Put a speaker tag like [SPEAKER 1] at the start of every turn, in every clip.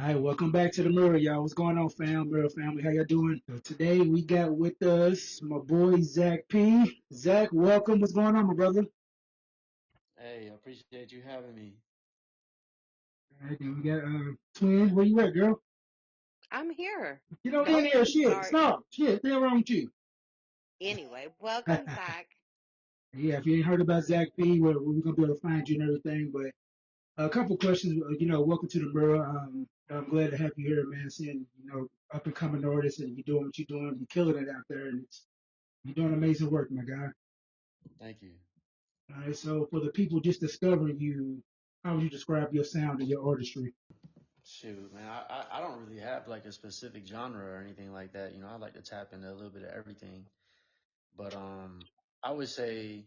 [SPEAKER 1] All right, welcome back to the Mirror, y'all. What's going on, fam? Mirror family, how y'all doing? So today we got with us my boy Zacc P. Zacc, welcome. What's going on, my brother?
[SPEAKER 2] Hey, I appreciate you having me.
[SPEAKER 1] All right, then we got Twin. Where you at, girl?
[SPEAKER 3] I'm here.
[SPEAKER 1] Get on in here.
[SPEAKER 3] Welcome.
[SPEAKER 1] Shit,
[SPEAKER 3] Sorry.
[SPEAKER 1] stop. Shit, what's wrong with you?
[SPEAKER 3] Anyway, welcome, Zach.
[SPEAKER 1] Yeah, if you ain't heard about Zacc P, we're gonna be able to find you and everything. But a couple questions. Welcome to the Mirror. I'm glad to have you here, man. Seeing up and coming artists, and you're doing what you're doing. You're killing it out there, and you're doing amazing work, my guy.
[SPEAKER 2] Thank you.
[SPEAKER 1] All right, so for the people just discovering you, how would you describe your sound and your artistry?
[SPEAKER 2] Shoot, man, I don't really have like a specific genre or anything like that. I like to tap into a little bit of everything. But I would say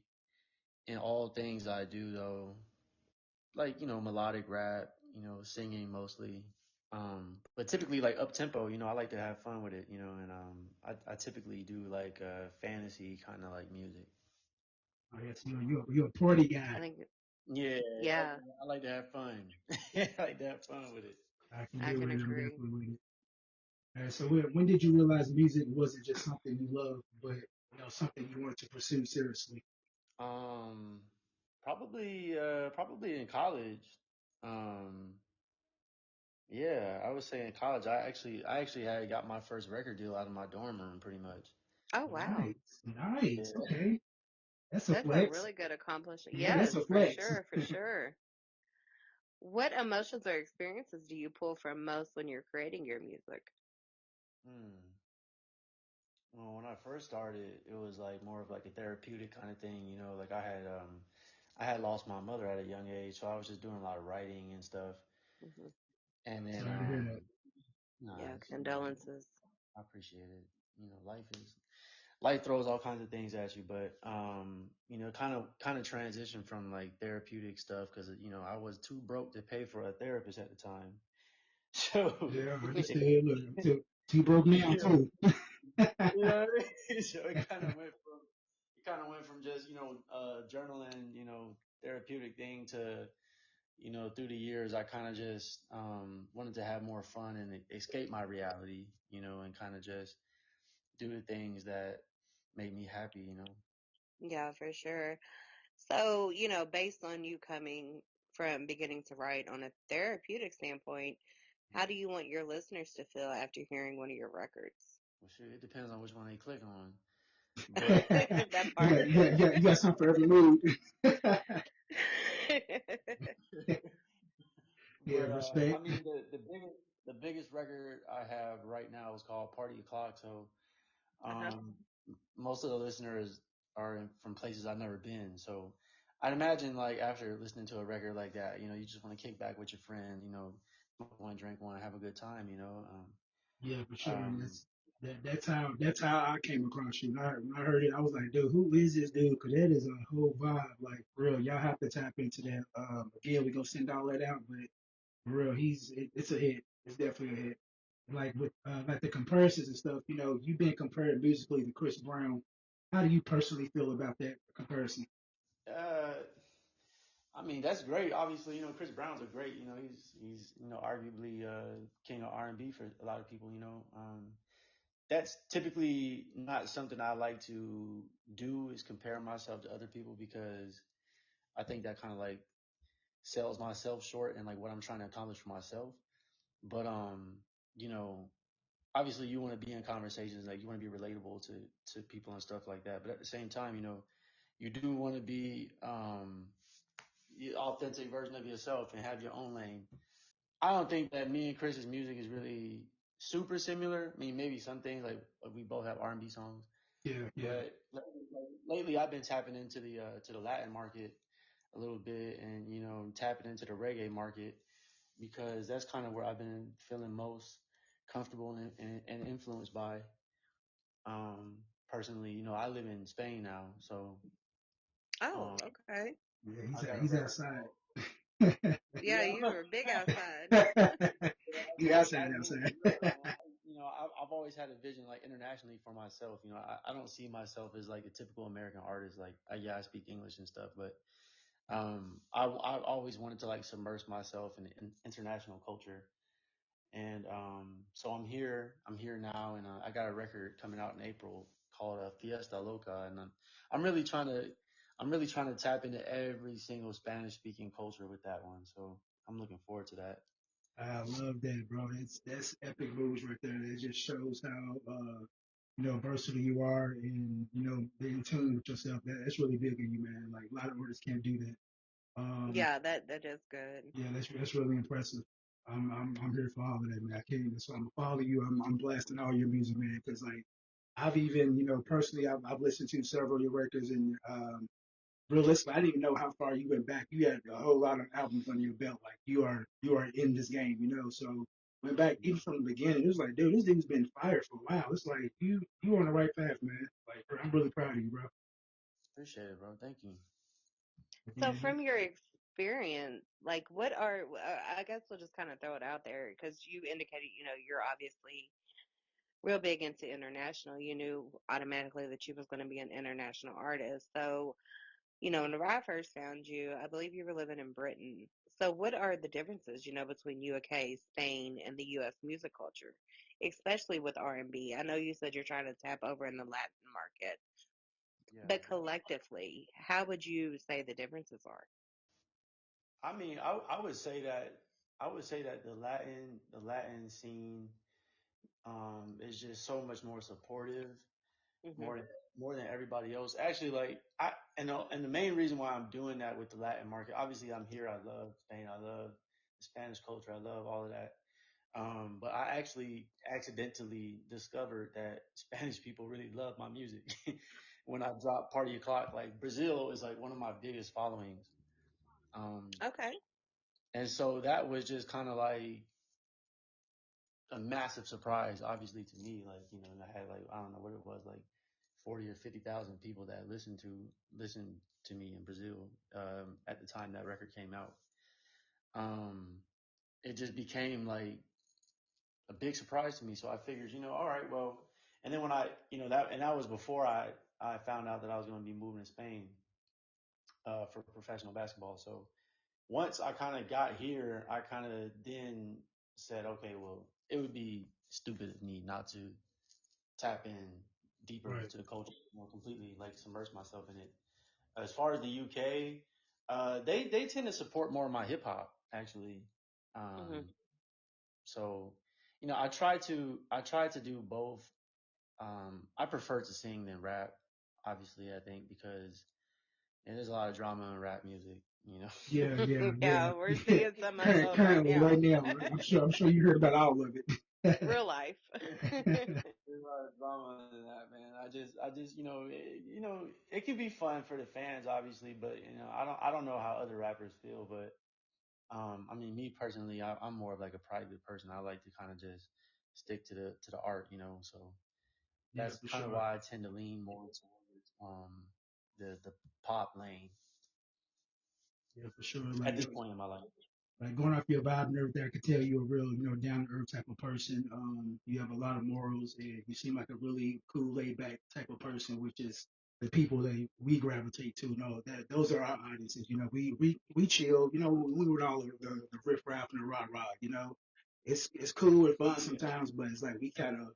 [SPEAKER 2] in all things I do though, like, melodic rap, singing mostly. But typically like up tempo, I like to have fun with it, and I typically do like fantasy kind of like music.
[SPEAKER 1] I guess you're a party guy.
[SPEAKER 3] I think,
[SPEAKER 2] Yeah,
[SPEAKER 3] yeah,
[SPEAKER 2] I like to have fun. I like to have fun with it.
[SPEAKER 1] I can
[SPEAKER 3] I
[SPEAKER 1] get
[SPEAKER 3] can
[SPEAKER 1] with it. I'm
[SPEAKER 3] agree.
[SPEAKER 1] definitely with it. All right, so when did you realize music wasn't just something you loved, but something you wanted to pursue seriously?
[SPEAKER 2] Um, probably in college. Um, yeah, I would say in college. I actually had got my first record deal out of my dorm room, pretty much.
[SPEAKER 3] Oh, wow.
[SPEAKER 1] Nice, nice.
[SPEAKER 2] Yeah.
[SPEAKER 1] Okay, that's a
[SPEAKER 3] That's a
[SPEAKER 1] flex.
[SPEAKER 3] really good accomplishment.
[SPEAKER 1] Yeah, that's
[SPEAKER 3] Yes,
[SPEAKER 1] a
[SPEAKER 3] for
[SPEAKER 1] flex.
[SPEAKER 3] sure, for sure. What emotions or experiences do you pull from most when you're creating your music?
[SPEAKER 2] Hmm. Well, when I first started, it was like more of like a therapeutic kind of thing. Like I had lost my mother at a young age, so I was just doing a lot of writing and stuff.
[SPEAKER 3] Hmm.
[SPEAKER 2] And then,
[SPEAKER 1] Sorry to hear that.
[SPEAKER 2] nah,
[SPEAKER 3] Yeah, condolences.
[SPEAKER 2] I appreciate it. Life throws all kinds of things at you, but kind of transition from like therapeutic stuff because I was too broke to pay for a therapist at the time. So
[SPEAKER 1] Yeah, I understand. Look, I'm too broke now
[SPEAKER 2] yeah,
[SPEAKER 1] too.
[SPEAKER 2] what I mean? So it kind of went from just journaling, therapeutic thing to through the years I kind of just wanted to have more fun and escape my reality, and kind of just do the things that made me happy.
[SPEAKER 3] Yeah, for sure. So, based on you coming from beginning to write on a therapeutic standpoint, how do you want your listeners to feel after hearing one of your records?
[SPEAKER 2] Well, sure, it depends on which one they click on. But
[SPEAKER 3] That
[SPEAKER 1] you
[SPEAKER 3] part.
[SPEAKER 1] got, you got something for every mood. Yeah,
[SPEAKER 2] but I
[SPEAKER 1] respect.
[SPEAKER 2] mean the biggest record I have right now is called Party O'Clock. So
[SPEAKER 3] Uh-huh.
[SPEAKER 2] um, most of the listeners are from places I've never been. So I'd imagine like after listening to a record like that, you just want to kick back with your friends, smoke one, drink one, have a good time.
[SPEAKER 1] Yeah, for sure. And
[SPEAKER 2] Um,
[SPEAKER 1] that's how I came across you. When I heard it, I was like, dude, who is this dude? Because that is a whole vibe. Like, for real, y'all have to tap into that. Again, we gonna send all that out, but for real, it's a hit. It's definitely a hit. Like with like the comparisons and stuff. You've been compared musically to Chris Brown. How do you personally feel about that comparison?
[SPEAKER 2] uh, I mean, that's great. Obviously, Chris Brown's a great. He's arguably king of R&B for a lot of people. That's typically not something I like to do is compare myself to other people because I think that kind of like sells myself short and like what I'm trying to accomplish for myself. But you know, obviously you want to be in conversations like you want to be relatable to people and stuff like that. But at the same time, you do want to be the authentic version of yourself and have your own lane. I don't think that me and Chris's music is really super similar. I mean, maybe some things like we both have R&B songs,
[SPEAKER 1] Yeah, yeah.
[SPEAKER 2] but lately I've been tapping into the Latin market a little bit, and tapping into the reggae market because that's kind of where I've been feeling most comfortable and influenced by. Um, Personally, I live in Spain now, so
[SPEAKER 3] Oh,
[SPEAKER 2] um,
[SPEAKER 3] okay.
[SPEAKER 1] Yeah,
[SPEAKER 2] I got a
[SPEAKER 1] he's
[SPEAKER 2] record
[SPEAKER 1] outside.
[SPEAKER 2] called
[SPEAKER 3] Yeah,
[SPEAKER 2] yeah.
[SPEAKER 3] you were big outside.
[SPEAKER 1] He's outside, outside.
[SPEAKER 2] Yeah, man. I've always had a vision like internationally for myself. I don't see myself as like a typical American artist. Like, yeah, I speak English and stuff, but I've always wanted to like submerge myself in international culture, And so I'm here. I'm here now, and I got a record coming out in April called Fiesta Loca, and I'm really trying to I'm really trying to tap into every single Spanish speaking culture with that one. So I'm looking forward to that.
[SPEAKER 1] I love that, bro. That's epic moves right there. It just shows how versatile you are, and being in tune with yourself. That's really big in you, man. Like a lot of artists can't do that. Um,
[SPEAKER 3] Yeah, that is good.
[SPEAKER 1] yeah, that's really impressive. I'm here for all of that, man. I can't. So I'm gonna follow you. I'm blasting all your music, man. Because like I've even personally I've listened to several of your records, and realistically, I didn't even know how far you went back. You had a whole lot of albums under your belt. Like you are in this game, So went back even from the beginning. It was like, dude, this thing's been fired for a while. It's like you on the right path, man. Like I'm really proud of you, bro.
[SPEAKER 2] Appreciate it, bro. Thank you.
[SPEAKER 3] So
[SPEAKER 1] Yeah,
[SPEAKER 3] from your experience, like what are I guess we'll just kind of throw it out there because you indicated, you're obviously real big into international. You knew automatically that you was going to be an international artist. So, when I first found you, I believe you were living in Britain. So what are the differences, between UK, Spain, and the US music culture, especially with R&B? I know you said you're trying to tap over in the Latin market,
[SPEAKER 2] Yeah.
[SPEAKER 3] but collectively, how would you say the differences are?
[SPEAKER 2] I mean, I would say that the Latin scene is just so much more supportive,
[SPEAKER 3] Hmm.
[SPEAKER 2] more than more than everybody else. Actually, like and the main reason why I'm doing that with the Latin market, obviously I'm here. I love Spain. I love the Spanish culture. I love all of that. But I actually accidentally discovered that Spanish people really love my music. When I dropped Party O'Clock, like Brazil is like one of my biggest followings. Um,
[SPEAKER 3] Okay.
[SPEAKER 2] and so that was just kind of like a massive surprise, obviously to me. Like, and I had like, I don't know what it was, like 40 or 50,000 people that listened to me in Brazil, at the time that record came out. Um, it just became like a big surprise to me. So I figured, all right, well, and then when that was before I found out that I was going to be moving to Spain, for professional basketball. So once I kind of got here, I kind of then said, okay, well, it would be stupid of me not to tap in deeper
[SPEAKER 1] right.
[SPEAKER 2] to the culture, completely like submerge myself in it. As far as the UK, they tend to support more of my hip hop actually.
[SPEAKER 3] Hmm.
[SPEAKER 2] Um, so I try to do both. I prefer to sing than rap, obviously. I think because there's a lot of drama in rap music,
[SPEAKER 1] Yeah, yeah,
[SPEAKER 3] Yeah, we're
[SPEAKER 1] yeah.
[SPEAKER 3] seeing some of it right
[SPEAKER 1] Currently,
[SPEAKER 3] now.
[SPEAKER 1] right now, I'm sure you heard about all of it.
[SPEAKER 3] Real life.
[SPEAKER 2] There's a lot of drama in that, man. I just, it could be fun for the fans, obviously, but I don't know how other rappers feel, but I mean, me personally, I'm more of like a private person. I like to kind of just stick to the art, so
[SPEAKER 1] Yeah,
[SPEAKER 2] that's
[SPEAKER 1] for
[SPEAKER 2] kind of
[SPEAKER 1] sure.
[SPEAKER 2] why I tend to lean more towards the pop lane
[SPEAKER 1] Yeah, for sure.
[SPEAKER 2] at this point in my life.
[SPEAKER 1] Like going off your vibe and everything, I could tell you're a real, down to earth type of person. You have a lot of morals, and you seem like a really cool, laid back type of person, which is the people that we gravitate to. No, that those are our audiences. We chill. We were all the riff raff and the rah rah. It's cool and fun
[SPEAKER 2] Yeah,
[SPEAKER 1] sometimes, but it's like we kind of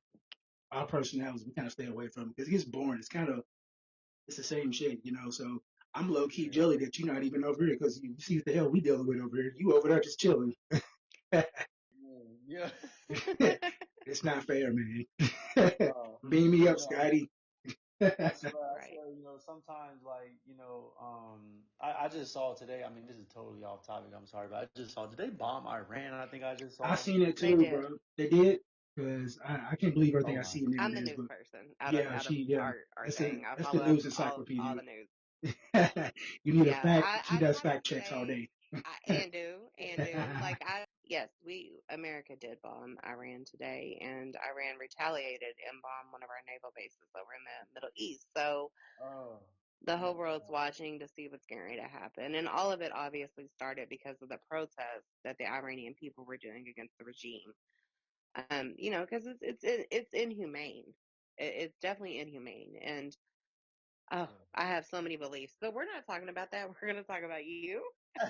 [SPEAKER 1] our personalities we kind of stay away from because it gets boring. It's the same shit. So I'm low key
[SPEAKER 2] yeah,
[SPEAKER 1] jelly that you're not even over here because you see what the hell we dealing with over here. You over there just chilling.
[SPEAKER 2] yeah.
[SPEAKER 1] It's not fair, man.
[SPEAKER 2] No,
[SPEAKER 1] Beam me up,
[SPEAKER 2] no.
[SPEAKER 1] Scotty.
[SPEAKER 2] I swear, I
[SPEAKER 3] Right.
[SPEAKER 2] swear, sometimes like, I just saw today, I mean, this is totally off topic, I'm sorry, but I just saw, did they bomb Iran? I think I just
[SPEAKER 1] I
[SPEAKER 2] saw.
[SPEAKER 1] seen it
[SPEAKER 3] They
[SPEAKER 1] too,
[SPEAKER 3] did.
[SPEAKER 1] bro. They did because I can't believe
[SPEAKER 2] Oh
[SPEAKER 1] everything I
[SPEAKER 2] my.
[SPEAKER 1] see in the
[SPEAKER 3] I'm the
[SPEAKER 1] news,
[SPEAKER 3] news
[SPEAKER 1] but
[SPEAKER 3] person
[SPEAKER 1] yeah,
[SPEAKER 3] out of
[SPEAKER 1] yeah.
[SPEAKER 3] our
[SPEAKER 1] That's the
[SPEAKER 3] thing. I
[SPEAKER 1] that's the
[SPEAKER 3] follow
[SPEAKER 1] news
[SPEAKER 3] all
[SPEAKER 1] encyclopedia.
[SPEAKER 3] the news.
[SPEAKER 1] You need a
[SPEAKER 3] Yeah,
[SPEAKER 1] fact. She
[SPEAKER 3] I
[SPEAKER 1] does
[SPEAKER 3] kind of
[SPEAKER 1] fact checks all
[SPEAKER 3] say
[SPEAKER 1] day.
[SPEAKER 3] and do like I yes, we America did bomb Iran today, and Iran retaliated and bombed one of our naval bases over in the Middle East. So
[SPEAKER 2] Oh,
[SPEAKER 3] the
[SPEAKER 2] oh
[SPEAKER 3] whole
[SPEAKER 2] my
[SPEAKER 3] world's
[SPEAKER 2] God.
[SPEAKER 3] watching to see what's getting ready to happen, and all of it obviously started because of the protests that the Iranian people were doing against the regime. Because it's inhumane. It's definitely inhumane, and oh,
[SPEAKER 2] Yeah.
[SPEAKER 3] I have so many beliefs. So we're not talking about that. We're going to talk about you.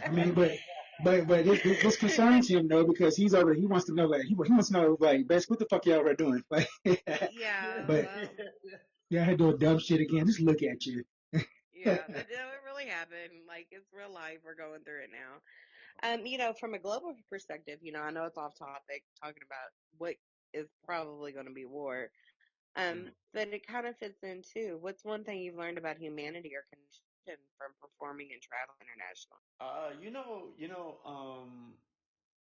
[SPEAKER 1] I mean, but but this concerns him though because he's over. He wants to know like he wants to know like, best what the fuck y'all are doing? Like,
[SPEAKER 3] Yeah,
[SPEAKER 1] but
[SPEAKER 3] well,
[SPEAKER 1] yeah, I had doing dumb shit again. Just look at you.
[SPEAKER 3] yeah, that it really happened. Like it's real life. We're going through it now. From a global perspective, I know it's off topic talking about what is probably going to be war. But it kind of fits in too. What's one thing you've learned about humanity or connection from performing and traveling internationally?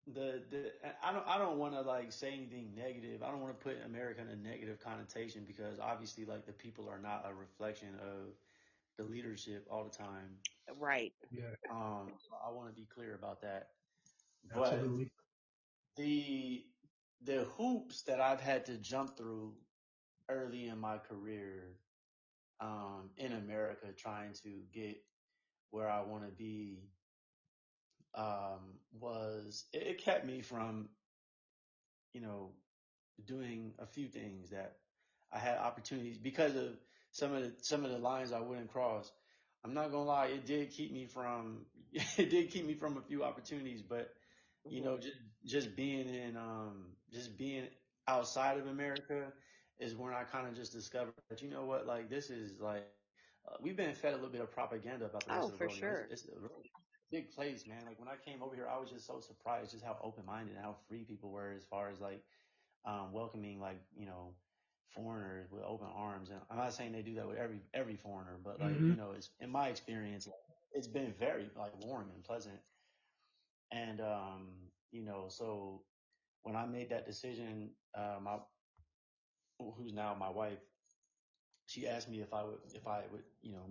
[SPEAKER 2] The I don't want to like say anything negative. I don't want to put America in a negative connotation because obviously like the people are not a reflection of the leadership all the time.
[SPEAKER 3] Right.
[SPEAKER 1] Yeah,
[SPEAKER 2] I want to be clear about that. But
[SPEAKER 1] absolutely.
[SPEAKER 2] the the hoops that I've had to jump through early in my career in America trying to get where I want to be was it kept me from you know doing a few things that I had opportunities because of some of the lines I wouldn't cross. I'm not gonna lie, it did keep me from it did keep me from a few opportunities, but you
[SPEAKER 3] Hmm.
[SPEAKER 2] know, just being in just being outside of America is when I kind of just discovered that you know what, like this is like we've been fed a little bit of propaganda about the rest
[SPEAKER 3] Oh,
[SPEAKER 2] of the
[SPEAKER 3] for
[SPEAKER 2] world. You know,
[SPEAKER 3] sure.
[SPEAKER 2] it's a really big place, man. Like when I came over here, I was just so surprised just how open minded and how free people were as far as like welcoming like foreigners with open arms. And I'm not saying they do that with every foreigner, but like
[SPEAKER 1] Hmm.
[SPEAKER 2] it's in my experience, it's been very like warm and pleasant. And so when I made that decision, my who's now my wife, she asked me if I would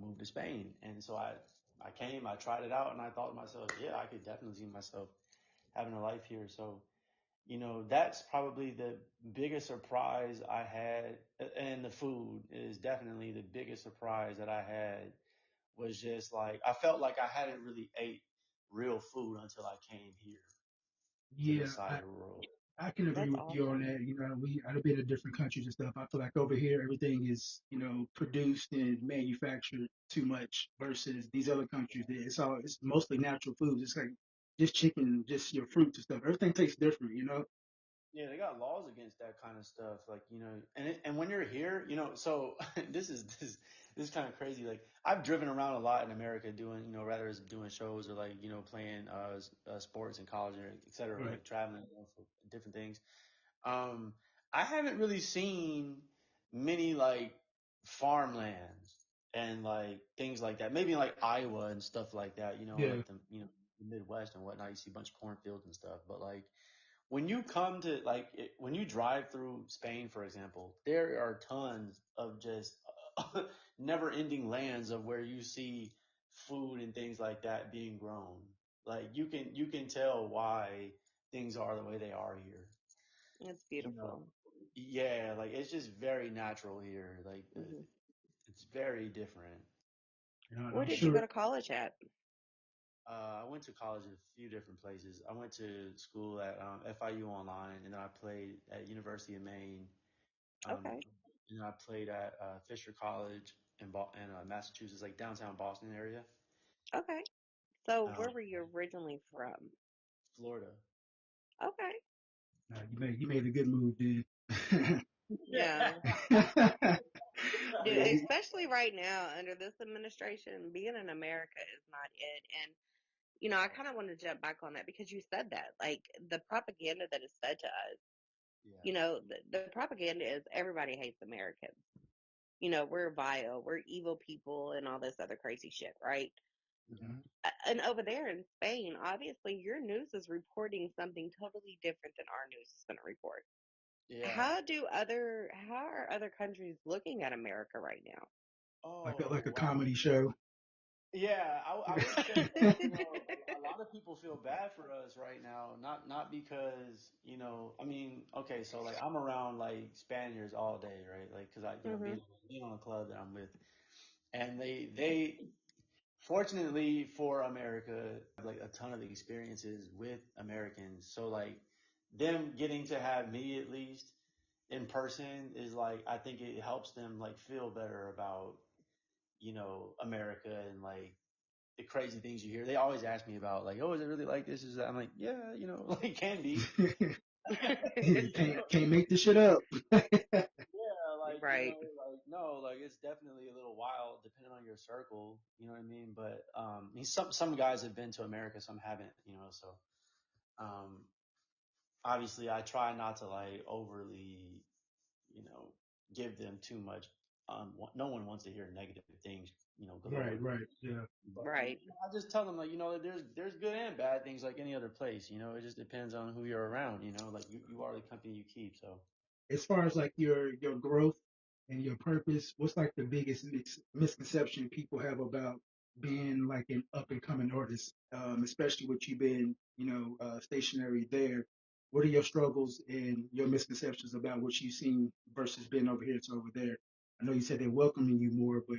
[SPEAKER 2] move to Spain, and so I came, I tried it out, and I thought to myself, yeah, I could definitely see myself having a life here. So that's probably the biggest surprise I had. And the food is definitely the biggest surprise that I had was just like, I felt like I hadn't really ate real food until I came here to this
[SPEAKER 1] Yeah,
[SPEAKER 2] side of the world.
[SPEAKER 1] I can agree
[SPEAKER 3] That's
[SPEAKER 1] with you on
[SPEAKER 3] awesome.
[SPEAKER 1] that. I've been in different countries and stuff. I feel like over here everything is, produced and manufactured too much versus these other countries. It's mostly natural foods. It's like just chicken, just your fruits and stuff. Everything tastes different.
[SPEAKER 2] Yeah, they got laws against that kind of stuff. Like, and when you're here, so this is kind of crazy. Like, I've driven around a lot in America doing, rather as doing shows or like, playing sports in college or et cetera,
[SPEAKER 1] Right.
[SPEAKER 2] like traveling for different things. Um, I haven't really seen many like farmlands and like things like that. Maybe in, like Iowa and stuff like that,
[SPEAKER 1] Yeah.
[SPEAKER 2] like the Midwest and whatnot. You see a bunch of cornfields and stuff, but like when you come to like when you drive through Spain, for example, there are tons of just never-ending lands of where you see food and things like that being grown. Like you can tell why things are the way they are here.
[SPEAKER 3] It's
[SPEAKER 2] You know,
[SPEAKER 3] beautiful.
[SPEAKER 2] yeah, like it's just very natural here. Like
[SPEAKER 3] Hmm.
[SPEAKER 2] it's very different.
[SPEAKER 3] Where
[SPEAKER 1] I'm
[SPEAKER 3] did you go
[SPEAKER 1] sure.
[SPEAKER 3] to college at?
[SPEAKER 2] I went to college in a few different places. I went to school at FIU online, and then I played at University of Maine. Um,
[SPEAKER 3] Okay.
[SPEAKER 2] and I played at Fisher College in Massachusetts, like downtown Boston area,
[SPEAKER 3] Okay. So
[SPEAKER 2] um,
[SPEAKER 3] where were you originally from?
[SPEAKER 2] Florida.
[SPEAKER 3] Okay.
[SPEAKER 1] You made a good move, dude.
[SPEAKER 3] Yeah. Dude,
[SPEAKER 1] Yeah,
[SPEAKER 3] especially right now under this administration, being in America is not it. And I kind of want to jump back on that because you said that, like the propaganda that is fed to us.
[SPEAKER 2] Yeah.
[SPEAKER 3] The propaganda is everybody hates Americans. We're vile, we're evil people, and all this other crazy shit, right?
[SPEAKER 1] Mhm.
[SPEAKER 3] And over there in Spain, obviously, your news is reporting something totally different than our news is going to report.
[SPEAKER 2] Yeah.
[SPEAKER 3] How are other countries looking at America right now?
[SPEAKER 1] like a
[SPEAKER 2] Oh wow.
[SPEAKER 1] comedy show.
[SPEAKER 2] Yeah, I would say a lot of people feel bad for us right now. Not because I mean, okay, so like I'm around like Spaniards all day, right? Like because I
[SPEAKER 3] Hmm.
[SPEAKER 2] being on a club that I'm with, and they fortunately for America have like a ton of experiences with Americans. So like them getting to have me at least in person is like I think it helps them like feel better about America and like the crazy things you hear. They always ask me about like, oh, is it really like this? Is that? I'm like, yeah, like it can be.
[SPEAKER 1] You
[SPEAKER 2] You know?
[SPEAKER 1] can't make this shit up.
[SPEAKER 2] Yeah, like
[SPEAKER 3] Right.
[SPEAKER 2] like no, like it's definitely a little wild depending on your circle. You know what I mean? But I mean, some guys have been to America, some haven't. So um, obviously, I try not to like overly, you know, give them too much. No one wants to hear negative things,
[SPEAKER 1] Right,
[SPEAKER 2] galore.
[SPEAKER 1] right, yeah,
[SPEAKER 2] But
[SPEAKER 3] Right.
[SPEAKER 2] I just tell them like, there's good and bad things like any other place. It just depends on who you're around. Like you are the company you keep. So
[SPEAKER 1] as far as like your growth and your purpose, what's like the biggest misconception people have about being like an up and coming artist, especially with you being, stationary there? What are your struggles and your misconceptions about what you've seen versus being over here to over there? I know you said they're welcoming you more, but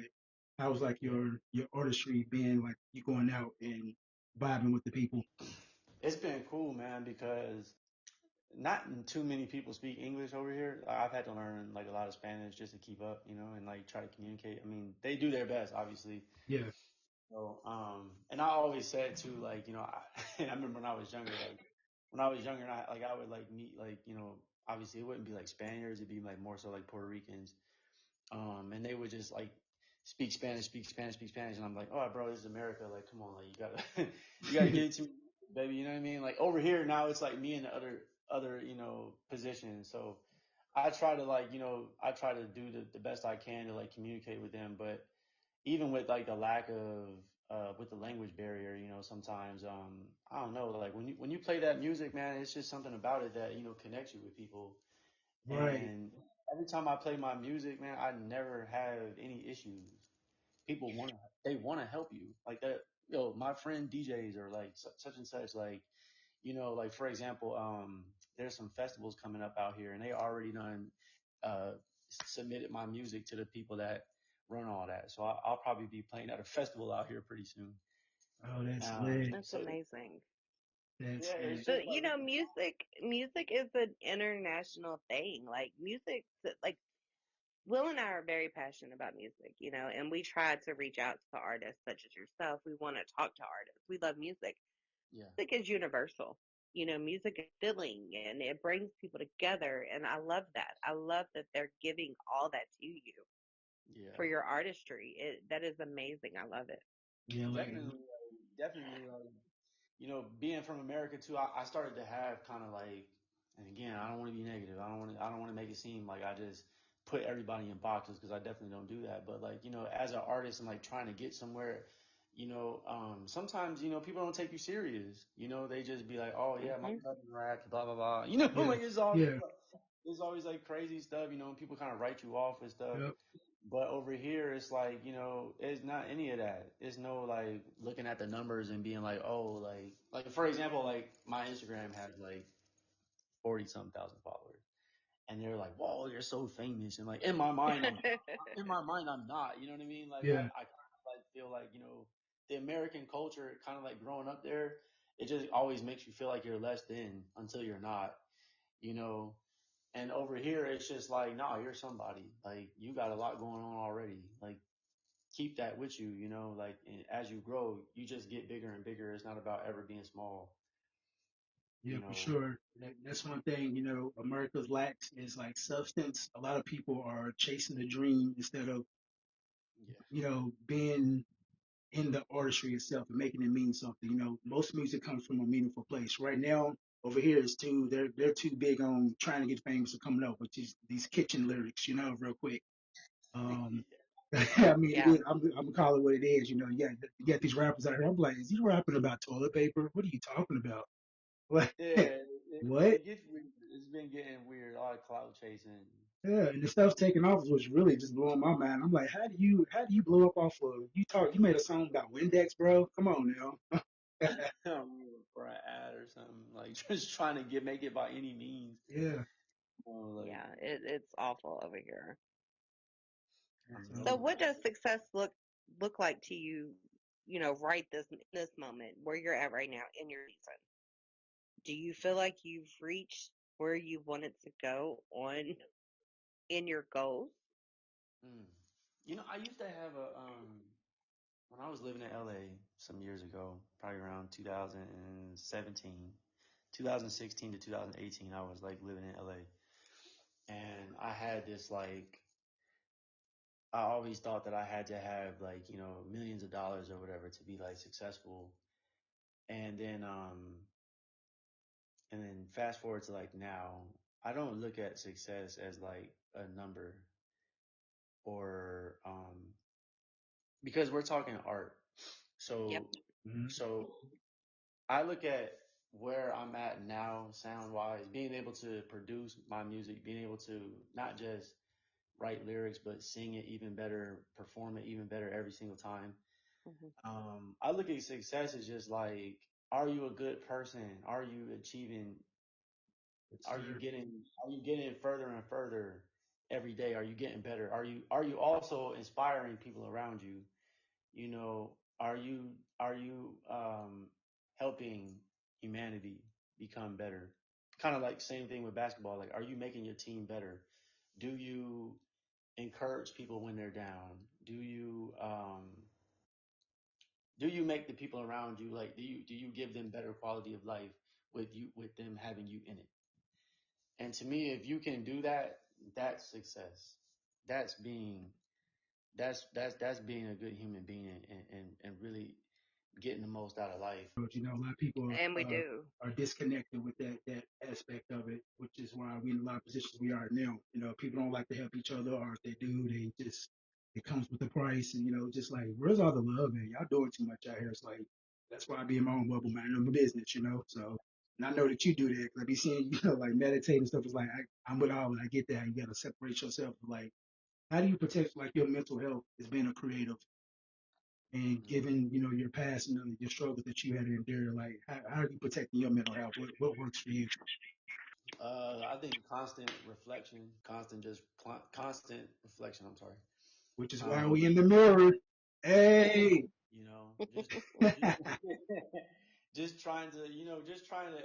[SPEAKER 1] how's like
[SPEAKER 2] yeah,
[SPEAKER 1] your artistry being like you going out and vibing with the people?
[SPEAKER 2] it's been cool, man, because not too many people speak English over here. I've had to learn like a lot of Spanish just to keep up, and like try to communicate. I mean, they do their best, obviously.
[SPEAKER 1] Yeah.
[SPEAKER 2] So, and I always said too, like, I remember when I was younger, and I would like meet like, obviously it wouldn't be like Spaniards, it'd be like more so like Puerto Ricans. And they would just like speak Spanish, speak Spanish, speak Spanish, and I'm like, oh, bro, this is America. Like, come on, like you gotta, you gotta get it to me, baby. You know what I mean? Like over here now, it's like me and the other positions. So I try to like, I try to do the best I can to like communicate with them. But even with like the lack of with the language barrier, sometimes I don't know, like when you play that music, man, it's just something about it that connects you with people.
[SPEAKER 1] Right.
[SPEAKER 2] And every time I play my music, man, I never have any issues. People they want to help you like that. My friend DJs are like such and such, like, like for example, there's some festivals coming up out here and they already done, uh, submitted my music to the people that run all that. So I'll probably be playing at a festival out here pretty soon.
[SPEAKER 1] Oh, that's
[SPEAKER 2] Um,
[SPEAKER 1] lit.
[SPEAKER 3] That's
[SPEAKER 2] so
[SPEAKER 3] amazing.
[SPEAKER 1] That's
[SPEAKER 2] yeah, it's just
[SPEAKER 3] But
[SPEAKER 2] like,
[SPEAKER 3] music is an international thing. Like music, like Will and I are very passionate about music, and we try to reach out to artists such as yourself. We want to talk to artists. We love music.
[SPEAKER 2] yeah,
[SPEAKER 3] Music is universal. Music is filling and it brings people together. And I love that. I love that they're giving all that to you
[SPEAKER 2] yeah,
[SPEAKER 3] for your artistry. That is amazing. I love it.
[SPEAKER 1] yeah, like
[SPEAKER 2] definitely, like, being from America too, I started to have kind of like, and again, I don't want to be negative. I don't want to make it seem like I just put everybody in boxes because I definitely don't do that. But like, as an artist and like trying to get somewhere, sometimes, people don't take you serious. They just be like, oh yeah, my
[SPEAKER 3] Hmm.
[SPEAKER 2] cousin raps, blah, blah, blah.
[SPEAKER 1] yeah,
[SPEAKER 2] Like
[SPEAKER 1] yeah,
[SPEAKER 2] it's always like crazy stuff, and people kind of write you off and stuff.
[SPEAKER 1] yep.
[SPEAKER 2] But over here, it's like, it's not any of that. It's no like looking at the numbers and being like, oh, like for example, like my Instagram has like 40 some thousand followers, and they're like, whoa, you're so famous, and like in my mind, I'm not. You know what I mean? Like
[SPEAKER 1] Yeah,
[SPEAKER 2] I kind of like feel like the American culture, kind of like growing up there, it just always makes you feel like you're less than until you're not. You know, and over here, it's just like, nah, you're somebody. Like you got a lot going on already. Like keep that with you, like and as you grow, you just get bigger and bigger. It's not about ever being small,
[SPEAKER 1] yeah,
[SPEAKER 2] you
[SPEAKER 1] for
[SPEAKER 2] know.
[SPEAKER 1] sure. That's one thing, America's lacks is like substance. A lot of people are chasing the dream instead of,
[SPEAKER 2] Yeah.
[SPEAKER 1] being in the artistry itself and making it mean something. Most music comes from a meaningful place. Right now, over here is too they're too big on trying to get famous or coming up with these kitchen lyrics, real quick. Um, I mean,
[SPEAKER 3] Yeah.
[SPEAKER 1] I'm gonna call it what it is. You got these rappers out here. I'm like, is he rapping about toilet paper? What are you talking about? What?
[SPEAKER 2] Yeah,
[SPEAKER 1] What?
[SPEAKER 2] it gets weird. It's been getting weird. A lot of cloud chasing.
[SPEAKER 1] Yeah, and the stuff taking off was really just blowing my mind. I'm like, how do you blow up off of you made a song about Windex, bro? Come on now.
[SPEAKER 2] For an ad or something, like just trying to make it by any means.
[SPEAKER 1] Yeah,
[SPEAKER 2] Like,
[SPEAKER 3] Yeah. It's awful over here.
[SPEAKER 2] I
[SPEAKER 1] that's
[SPEAKER 2] mean,
[SPEAKER 3] So
[SPEAKER 2] those.
[SPEAKER 3] what does success look like to you, right this moment where you're at right now in your season? Do you feel like you've reached where you wanted to go on in your goals?
[SPEAKER 2] Mm. I used to have When I was living in LA some years ago, probably around 2017, 2016 to 2018, I was like living in LA. And I had this like, I always thought that I had to have like, millions of dollars or whatever to be like successful. And then, fast forward to like now, I don't look at success as like a number or, because we're talking art.
[SPEAKER 3] Yep.
[SPEAKER 2] So,
[SPEAKER 1] Mhm.
[SPEAKER 2] so I look at where I'm at now, sound wise, being able to produce my music, being able to not just write lyrics, but sing it even better, perform it even better every single time.
[SPEAKER 3] Hmm.
[SPEAKER 2] I look at success as just like, are you a good person? Are you achieving?
[SPEAKER 1] Yes,
[SPEAKER 2] Are you
[SPEAKER 1] sir.
[SPEAKER 2] getting? Are you getting further and further every day? Are you getting better? Are you also inspiring people around you? Are you helping humanity become better? Kind of like same thing with basketball. Like, are you making your team better? Do you encourage people when they're down? Do you make the people around you, like, do you give them better quality of life with them having you in it? And to me, if you can do that, that's success. That's being that's being a good human being, and really getting the most out of life.
[SPEAKER 1] But a lot of people
[SPEAKER 3] And we do.
[SPEAKER 1] are disconnected with that aspect of it, which is why we're in a lot of positions we are now. People don't like to help each other, or if they do, they just it comes with the price, and just like where's all the love at? Y'all doing too much out here. It's like that's why I be in my own bubble, man. I'm a business. So, and I know that you do that 'cause I be seeing like meditate and stuff. It's like I'm with all, and I get that. You got to separate yourself. But like, how do you protect like your mental health as being a creative? And
[SPEAKER 2] Mhm.
[SPEAKER 1] given your past and your struggles that you had to endure, like how are you protecting your mental health? What works for you?
[SPEAKER 2] I think constant reflection, constant reflection. I'm sorry.
[SPEAKER 1] Which is why
[SPEAKER 2] Um,
[SPEAKER 1] we in the mirror. Hey.
[SPEAKER 2] just just trying to,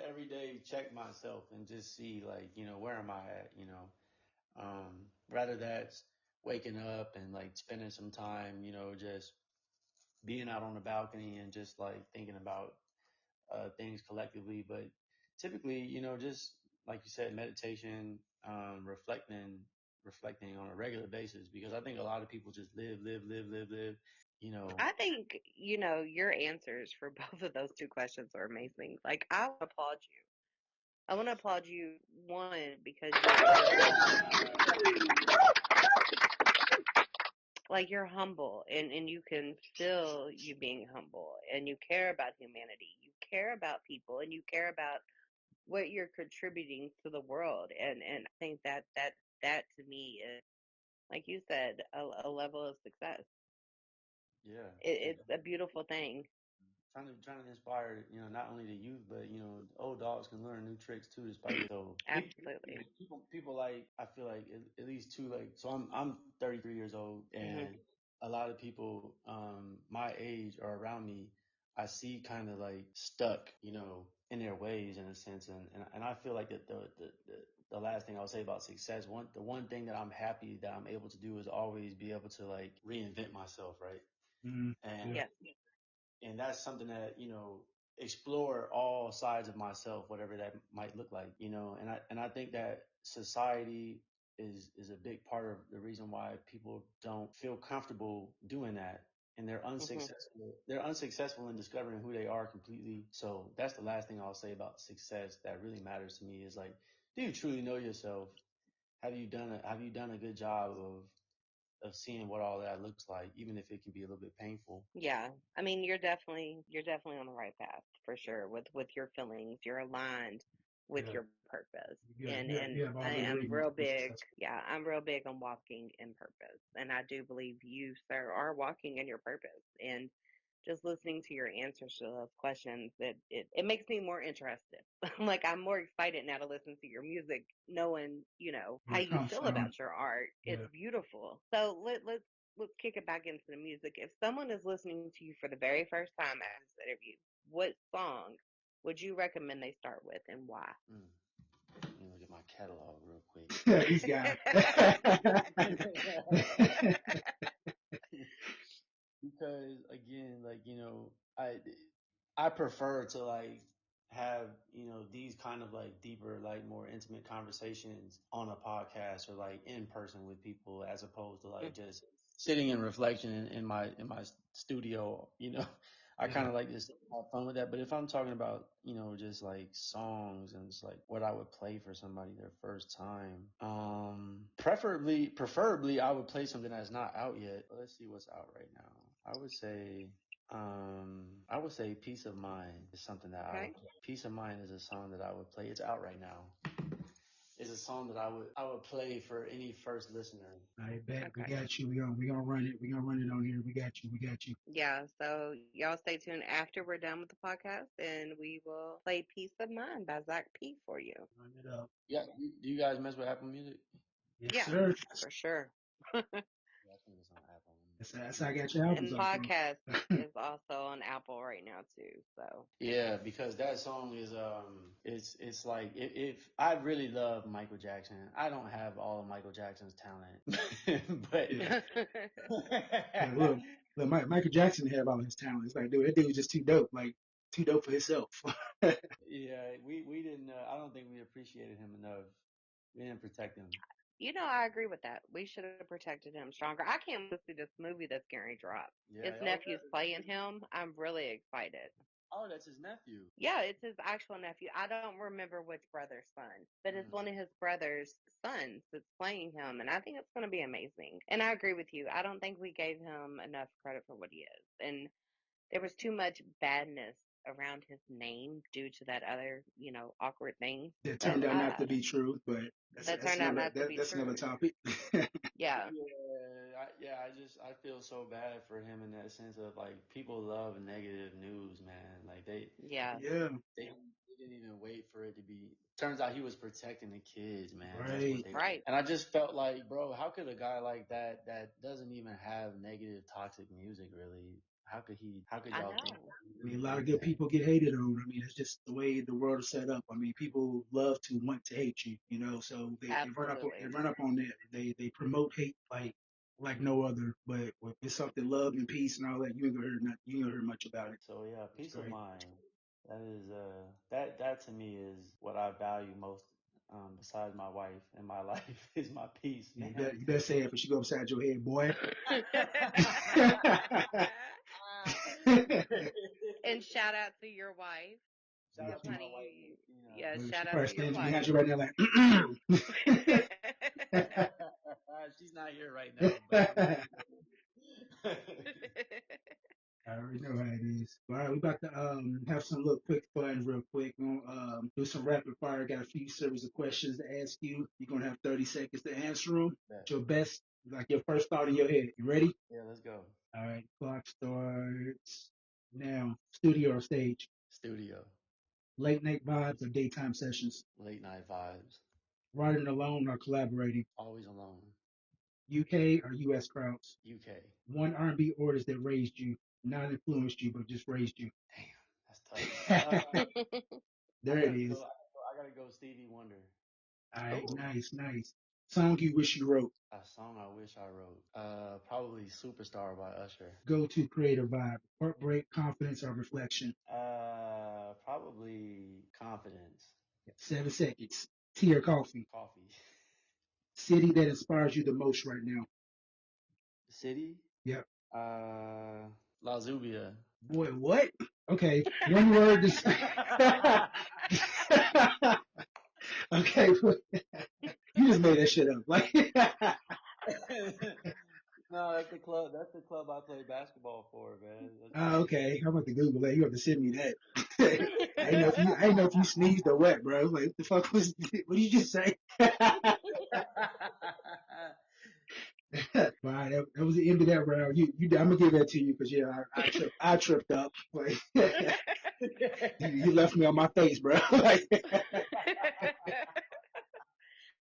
[SPEAKER 2] every day check myself and just see, like, where am I at. Rather that's waking up and like spending some time, just being out on the balcony and just like thinking about things collectively. But typically, just like you said, meditation, reflecting on a regular basis, because I think a lot of people just live, live, live, live, live. You know,
[SPEAKER 3] I think, your answers for both of those two questions are amazing. Like, I want to applaud you. I want to applaud you, one, because you're humble and you can feel you being humble and you care about humanity. You care about people and you care about what you're contributing to the world. And I think that to me is, like you said, a level of success.
[SPEAKER 2] yeah, yeah.
[SPEAKER 3] It's a beautiful thing.
[SPEAKER 2] Trying to inspire, not only the youth, but old dogs can learn new tricks too, despite it. So
[SPEAKER 3] Absolutely.
[SPEAKER 2] people like, I feel like at least two, like, so I'm 33 years old,
[SPEAKER 3] Hmm.
[SPEAKER 2] and a lot of people my age or around me, I see kind of like stuck, in their ways in a sense, and I feel like that the last thing I would say about success, the one thing that I'm happy that I'm able to do is always be able to like reinvent myself, right?
[SPEAKER 1] Mm,
[SPEAKER 2] And
[SPEAKER 1] yeah.
[SPEAKER 3] Yes.
[SPEAKER 2] that's something that, explore all sides of myself, whatever that might look like, and I think that society is a big part of the reason why people don't feel comfortable doing that, and
[SPEAKER 3] Hmm.
[SPEAKER 2] they're unsuccessful in discovering who they are completely. So that's the last thing I'll say about success that really matters to me, is like, do you truly know yourself? Have you done a good job of seeing what all that looks like, even if it can be a little bit painful?
[SPEAKER 3] Yeah. I mean, you're definitely on the right path for sure with your feelings. You're aligned with
[SPEAKER 1] Yeah.
[SPEAKER 3] your purpose.
[SPEAKER 1] You,
[SPEAKER 3] And
[SPEAKER 1] you,
[SPEAKER 3] and
[SPEAKER 1] you have all
[SPEAKER 3] I
[SPEAKER 1] the
[SPEAKER 3] am
[SPEAKER 1] ingredients
[SPEAKER 3] real
[SPEAKER 1] to be
[SPEAKER 3] big.
[SPEAKER 1] successful.
[SPEAKER 3] Yeah, I'm real big on walking in purpose. And I do believe you, sir, are walking in your purpose. And just listening to your answers to those questions, it makes me more interested. I'm more excited now to listen to your music, knowing, how
[SPEAKER 1] Where it
[SPEAKER 3] you
[SPEAKER 1] comes
[SPEAKER 3] feel
[SPEAKER 1] from.
[SPEAKER 3] about your art. It's
[SPEAKER 1] Yeah.
[SPEAKER 3] beautiful. So let's kick it back into the music. If someone is listening to you for the very first time after this interview, what song would you recommend they start with and why?
[SPEAKER 2] Mm. Let me look at my catalog real quick.
[SPEAKER 1] This guy.
[SPEAKER 2] because again, like, I prefer to like have, these kind of like deeper, like more intimate conversations on a podcast or like in person with people as opposed to like just sitting in reflection in my studio. I kind
[SPEAKER 1] Yeah.
[SPEAKER 2] of like just have fun with that. But if I'm talking about, just like songs and just like what I would play for somebody their first time, preferably I would play something that's not out yet. Let's see what's out right now. I would say I would say Peace of Mind is something that I
[SPEAKER 3] Okay.
[SPEAKER 2] would play. Peace of Mind is a song that I would play. It's out right now. It's a song that I would play for any first listener.
[SPEAKER 1] I bet we
[SPEAKER 3] Okay.
[SPEAKER 1] got you. We gonna run it. We gonna run it on here. We got you. We got you.
[SPEAKER 3] Yeah. So y'all stay tuned after we're done with the podcast, and we will play "Peace of Mind" by Zacc P for you.
[SPEAKER 1] Run it up.
[SPEAKER 2] Yeah, do you guys mess with Apple Music?
[SPEAKER 1] Yes,
[SPEAKER 3] Yeah,
[SPEAKER 1] sir.
[SPEAKER 3] for sure.
[SPEAKER 2] Yeah, I think it's on Apple.
[SPEAKER 1] That's how I got your albums
[SPEAKER 3] And
[SPEAKER 1] off
[SPEAKER 3] podcast
[SPEAKER 1] from.
[SPEAKER 3] is also on Apple right now too. So
[SPEAKER 2] Yeah, because that song is it's like if I really love Michael Jackson. I don't have all of Michael Jackson's talent, but
[SPEAKER 1] Yeah. Like, look, Michael Jackson had all his talent. It's like, dude, that dude was just too dope. Like, too dope for himself.
[SPEAKER 2] yeah, we didn't. I don't think we appreciated him enough. We didn't protect him.
[SPEAKER 3] I agree with that. We should have protected him stronger. I can't wait to see this movie that's getting dropped.
[SPEAKER 2] Yeah.
[SPEAKER 3] His
[SPEAKER 2] Oh,
[SPEAKER 3] nephew's playing him. I'm really excited.
[SPEAKER 2] oh, that's his nephew.
[SPEAKER 3] Yeah, it's his actual nephew. I don't remember which brother's son, but it's one of his brother's sons that's playing him, and I think it's going to be amazing. And I agree with you. I don't think we gave him enough credit for what he is, and there was too much badness around his name due to that other, awkward thing.
[SPEAKER 1] That
[SPEAKER 3] So
[SPEAKER 1] turned out not to be true, but
[SPEAKER 3] that turned out not to be
[SPEAKER 1] that's another
[SPEAKER 3] true.
[SPEAKER 1] topic.
[SPEAKER 3] Yeah,
[SPEAKER 2] Yeah. I feel so bad for him in that sense of like people love negative news, man. Like
[SPEAKER 3] yeah,
[SPEAKER 1] Yeah,
[SPEAKER 2] they didn't even wait for it to be. Turns out he was protecting the kids, man. That's what
[SPEAKER 1] right.
[SPEAKER 2] they.
[SPEAKER 3] right.
[SPEAKER 2] And I just felt like, bro, how could a guy like that doesn't even have negative toxic music really? How could he? How could
[SPEAKER 3] I
[SPEAKER 2] y'all think
[SPEAKER 3] know.
[SPEAKER 1] I mean,
[SPEAKER 2] he
[SPEAKER 1] a lot of
[SPEAKER 2] did
[SPEAKER 1] good
[SPEAKER 2] that?
[SPEAKER 1] people get hated on. I mean, it's just the way the world is set up. I mean, people love to want to hate you, so they
[SPEAKER 3] Absolutely.
[SPEAKER 1] run up on that. They promote hate like no other. But if it's something love and peace and all that, you ain't gonna hear much about it.
[SPEAKER 2] So yeah,
[SPEAKER 1] It's
[SPEAKER 2] peace of
[SPEAKER 1] great.
[SPEAKER 2] mind. That is that to me is what I value most. Besides my wife in my life is my peace,
[SPEAKER 1] Yeah,
[SPEAKER 2] man.
[SPEAKER 1] you better say it before she go upside your head, boy.
[SPEAKER 3] And shout out to your wife.
[SPEAKER 2] Shout
[SPEAKER 1] Yeah,
[SPEAKER 2] out to my
[SPEAKER 3] Honey,
[SPEAKER 2] wife,
[SPEAKER 3] yeah,
[SPEAKER 1] she
[SPEAKER 3] shout out
[SPEAKER 1] probably
[SPEAKER 3] to your
[SPEAKER 1] stands
[SPEAKER 3] wife.
[SPEAKER 1] behind you right now like.
[SPEAKER 2] She's not here right now, but
[SPEAKER 1] I already know how it is. All right, we about to have some little quick fun real quick. We're gonna do some rapid fire. Got a few series of questions to ask you. You're gonna have 30 seconds to answer them.
[SPEAKER 2] Bet.
[SPEAKER 1] Your best, like your first thought in your head. You ready?
[SPEAKER 2] Yeah, let's go.
[SPEAKER 1] All right, clock starts now. Studio or stage?
[SPEAKER 2] Studio,
[SPEAKER 1] Late night vibes or daytime sessions?
[SPEAKER 2] late night vibes,
[SPEAKER 1] Writing alone or collaborating?
[SPEAKER 2] always alone.
[SPEAKER 1] UK or US crowds?
[SPEAKER 2] UK.
[SPEAKER 1] One R&B artist that raised you, not influenced you, but just raised you.
[SPEAKER 2] Damn, that's tough.
[SPEAKER 1] There it is.
[SPEAKER 2] I gotta go Stevie Wonder.
[SPEAKER 1] All right,
[SPEAKER 3] Ooh.
[SPEAKER 1] nice. Song you wish you wrote.
[SPEAKER 2] A song I wish I wrote. Probably Superstar by Usher.
[SPEAKER 1] Go to creative vibe. Heartbreak, confidence, or reflection.
[SPEAKER 2] Probably Confidence.
[SPEAKER 1] 7 seconds. Tea or coffee.
[SPEAKER 2] Coffee.
[SPEAKER 1] City that inspires you the most right now.
[SPEAKER 2] City.
[SPEAKER 1] Yep.
[SPEAKER 2] La Zubia.
[SPEAKER 1] Boy, what? Okay. One word. Okay. You just made that shit up. Like.
[SPEAKER 2] No, that's the club. That's the club I play basketball for, man.
[SPEAKER 1] Okay. I'm about to Google that. You have to send me that. I didn't know if you sneezed or what, bro. Like, what the fuck was? What did you just say? Fine, that was the end of that round. I'm gonna give that to you because yeah, I tripped up. Like you left me on my face, bro. Like,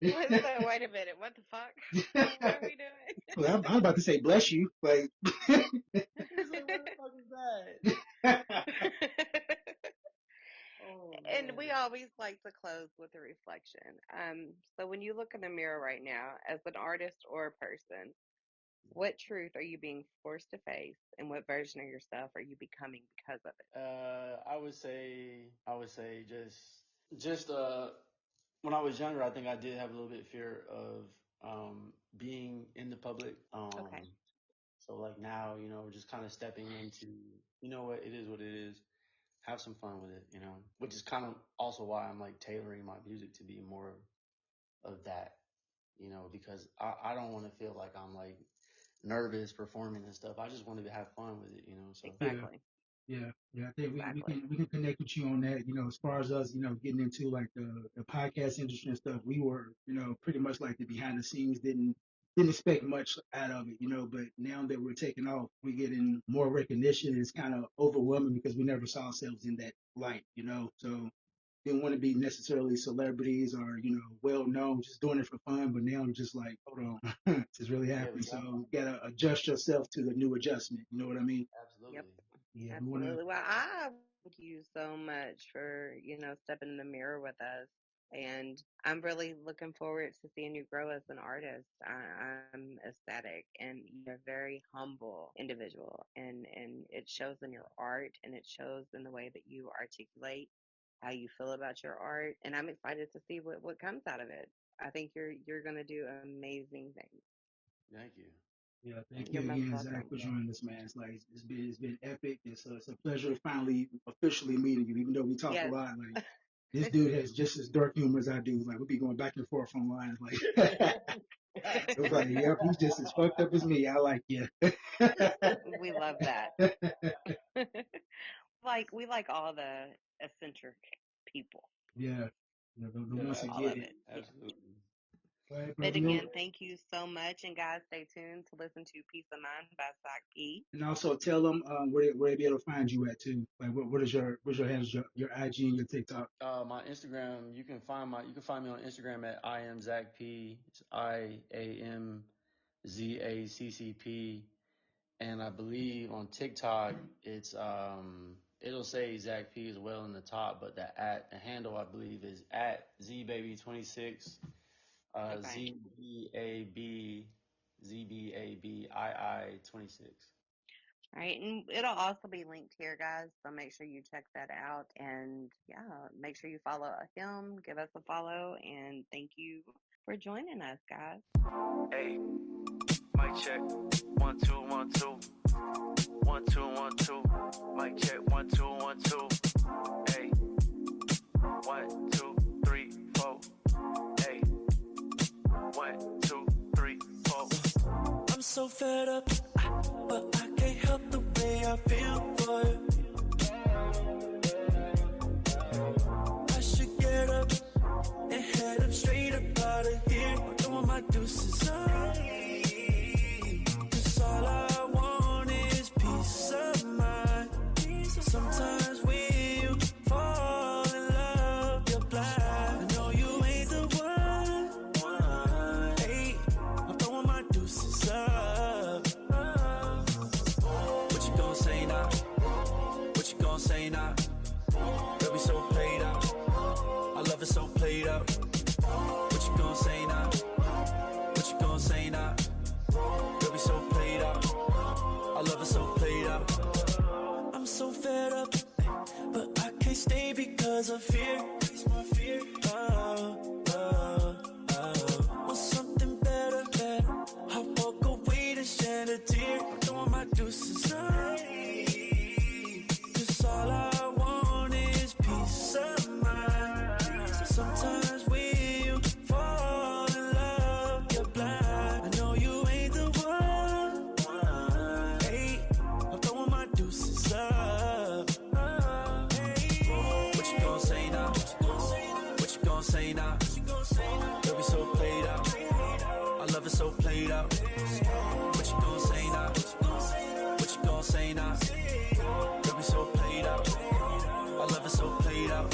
[SPEAKER 3] So wait a minute, what the fuck? What are we doing?
[SPEAKER 1] well, I'm about to say bless you. Like,
[SPEAKER 2] He's like, what the fuck is that? Oh
[SPEAKER 3] And we
[SPEAKER 2] man.
[SPEAKER 3] always like to close with a reflection. So when you look in the mirror right now, as an artist or a person, What truth are you being forced to face, and what version of yourself are you becoming because of it?
[SPEAKER 2] I would say just when I was younger, I think I did have a little bit of fear of being in the public.
[SPEAKER 3] Okay.
[SPEAKER 2] So like now, just kind of stepping into, what it is. Have some fun with it, which is kind of also why I'm like tailoring my music to be more of that, because I don't want to feel like I'm like nervous performing and stuff. I just wanted to have fun with it, so.
[SPEAKER 1] Yeah.
[SPEAKER 3] Exactly.
[SPEAKER 1] Yeah. I think we
[SPEAKER 3] Exactly.
[SPEAKER 1] can connect with you on that. As far as us, getting into like the podcast industry and stuff, we were, pretty much like the behind the scenes, didn't expect much out of it, but now that we're taking off, we're getting more recognition. It's kind of overwhelming because we never saw ourselves in that light. So didn't want to be necessarily celebrities or, well known, just doing it for fun. But now I'm just like, hold on, this is really
[SPEAKER 2] Yeah,
[SPEAKER 1] happening. So
[SPEAKER 2] exactly.
[SPEAKER 1] you gotta adjust yourself to the new adjustment. You know what I mean?
[SPEAKER 3] Yep.
[SPEAKER 2] Absolutely.
[SPEAKER 1] Yeah, we wanna.
[SPEAKER 3] Absolutely. Well, I thank you so much for, stepping in the mirror with us. And I'm really looking forward to seeing you grow as an artist. I'm ecstatic, and you're a very humble individual, and it shows in your art, and it shows in the way that you articulate how you feel about your art. And I'm excited to see what comes out of it. I think you're gonna do amazing things.
[SPEAKER 2] Thank you.
[SPEAKER 1] Yeah, thank
[SPEAKER 3] You're
[SPEAKER 1] you
[SPEAKER 3] most
[SPEAKER 1] again, Zach,
[SPEAKER 3] welcome.
[SPEAKER 1] for joining us, man. It's been epic. It's a pleasure finally officially meeting you. Even though we talk a
[SPEAKER 3] Yes.
[SPEAKER 1] lot, like this dude has just as dark humor as I do. Like we'll be going back and forth on lines. Like it was like, yep, he's just as fucked up as me. I like you.
[SPEAKER 3] We love that. Like we like all the eccentric people,
[SPEAKER 1] Yeah, the
[SPEAKER 2] Yeah,
[SPEAKER 1] ones that
[SPEAKER 3] all
[SPEAKER 1] get
[SPEAKER 3] of
[SPEAKER 1] it.
[SPEAKER 3] it. Yeah.
[SPEAKER 2] absolutely.
[SPEAKER 1] All right,
[SPEAKER 3] But
[SPEAKER 1] brother.
[SPEAKER 3] again, thank you so much, and guys, stay tuned to listen to Peace of Mind by Zacc P.
[SPEAKER 1] And also tell them where they be able to find you at too. Like what is what's your handles, your IG and your TikTok.
[SPEAKER 2] My Instagram, you can find me on Instagram at I am Zacc P. It's IAMZACCP. And I believe on TikTok it's it'll say Zacc P as well in the top, but the handle I believe is at ZBaby26.
[SPEAKER 3] Okay.
[SPEAKER 2] ZBABZBABII 26.
[SPEAKER 3] All right, and it'll also be linked here, guys. So make sure you check that out, and yeah, make sure you follow him. Give us a follow, and thank you for joining us, guys.
[SPEAKER 4] Hey, mic check. 1 2 1 2. 1 2 1 2. Mic check. 1 2 1 2. Hey. 1 2 3 4. Hey. 1 2 3 4. I'm so fed up, but I can't help the way I feel for you. I should get up and head up straight up out of here. Throwing my deuces up. 'Cause all I want is peace of mind. Sometimes when you fall in love, you're blind. I know you ain't the one. Hey, I'm throwing my deuces up. What you gonna say now? What you gonna say now? Girl, we so played out. I love it so played out. What you gonna say now? What you gonna say now? Girl, we so played out. I love it so played out. I'm so fed up, but I can't stay because of fear. It's my fear. Want something better, better. I walk away to shed a tear. I'm throwing my deuces up. 'Cause all I want is peace of mind. Sometimes when you fall in love, you're blind. I know you ain't the one. Hey, I'm throwing my deuces up. Hey, what you gonna say now? What you gonna say now? Girl, we so played out. I love it so played out. What you gonna say now? What you gonna say now? Girl, we so played out. I love it so played out.